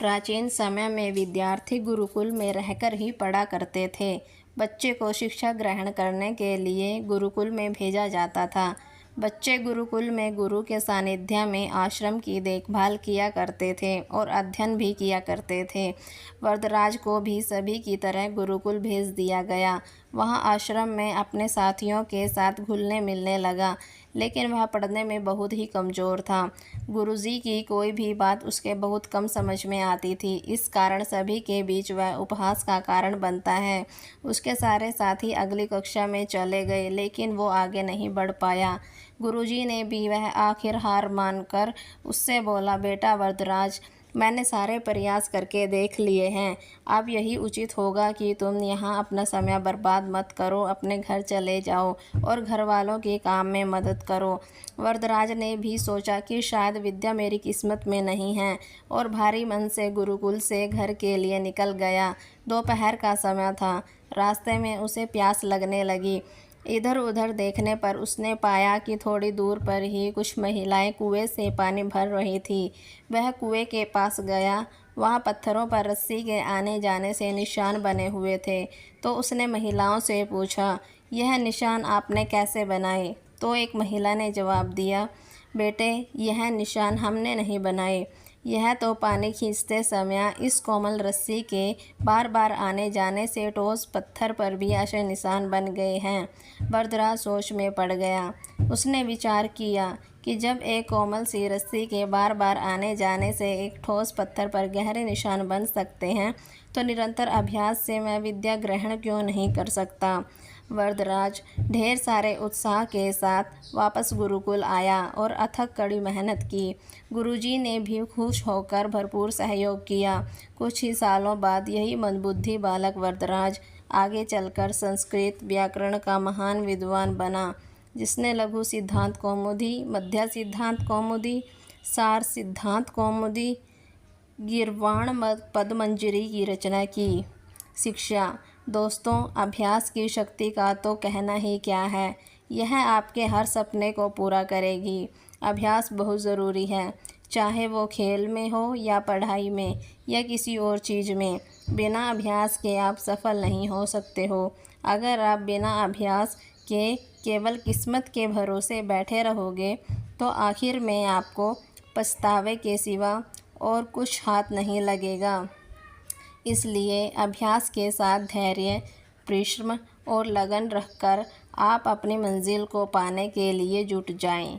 प्राचीन समय में विद्यार्थी गुरुकुल में रहकर ही पढ़ा करते थे। बच्चे को शिक्षा ग्रहण करने के लिए गुरुकुल में भेजा जाता था। बच्चे गुरुकुल में गुरु के सानिध्य में आश्रम की देखभाल किया करते थे और अध्ययन भी किया करते थे। वरदराज को भी सभी की तरह गुरुकुल भेज दिया गया। वहाँ आश्रम में अपने साथियों के साथ घुलने मिलने लगा, लेकिन वह पढ़ने में बहुत ही कमज़ोर था। गुरुजी की कोई भी बात उसके बहुत कम समझ में आती थी। इस कारण सभी के बीच वह उपहास का कारण बनता है। उसके सारे साथी अगली कक्षा में चले गए, लेकिन वो आगे नहीं बढ़ पाया। गुरुजी ने भी वह आखिर हार मानकर उससे बोला, बेटा वरदराज, मैंने सारे प्रयास करके देख लिए हैं। अब यही उचित होगा कि तुम यहाँ अपना समय बर्बाद मत करो, अपने घर चले जाओ और घर वालों के काम में मदद करो। वरदराज ने भी सोचा कि शायद विद्या मेरी किस्मत में नहीं है और भारी मन से गुरुकुल से घर के लिए निकल गया। दोपहर का समय था। रास्ते में उसे प्यास लगने लगी। इधर उधर देखने पर उसने पाया कि थोड़ी दूर पर ही कुछ महिलाएं कुएं से पानी भर रही थी। वह कुएं के पास गया। वहाँ पत्थरों पर रस्सी के आने जाने से निशान बने हुए थे। तो उसने महिलाओं से पूछा, यह निशान आपने कैसे बनाए? तो एक महिला ने जवाब दिया, बेटे, यह निशान हमने नहीं बनाए। यह तो पानी खींचते समय इस कोमल रस्सी के बार बार आने जाने से ठोस पत्थर पर भी ऐसे निशान बन गए हैं। वरदराज सोच में पड़ गया। उसने विचार किया कि जब एक कोमल सी रस्सी के बार बार आने जाने से एक ठोस पत्थर पर गहरे निशान बन सकते हैं, तो निरंतर अभ्यास से मैं विद्या ग्रहण क्यों नहीं कर सकता। वरदराज ढेर सारे उत्साह के साथ वापस गुरुकुल आया और अथक कड़ी मेहनत की। गुरुजी ने भी खुश होकर भरपूर सहयोग किया। कुछ ही सालों बाद यही मंदबुद्धि बालक वरदराज आगे चलकर संस्कृत व्याकरण का महान विद्वान बना, जिसने लघु सिद्धांत कौमुदी, मध्य सिद्धांत कौमुदी, सार सिद्धांत कौमुदी, गीर्वाण पदमंजरी की रचना की। शिक्षा दोस्तों, अभ्यास की शक्ति का तो कहना ही क्या है। यह आपके हर सपने को पूरा करेगी। अभ्यास बहुत ज़रूरी है, चाहे वो खेल में हो या पढ़ाई में या किसी और चीज़ में। बिना अभ्यास के आप सफल नहीं हो सकते हो। अगर आप बिना अभ्यास के केवल किस्मत के भरोसे बैठे रहोगे, तो आखिर में आपको पछतावे के सिवा और कुछ हाथ नहीं लगेगा। इसलिए अभ्यास के साथ धैर्य, परिश्रम और लगन रखकर आप अपनी मंजिल को पाने के लिए जुट जाएं।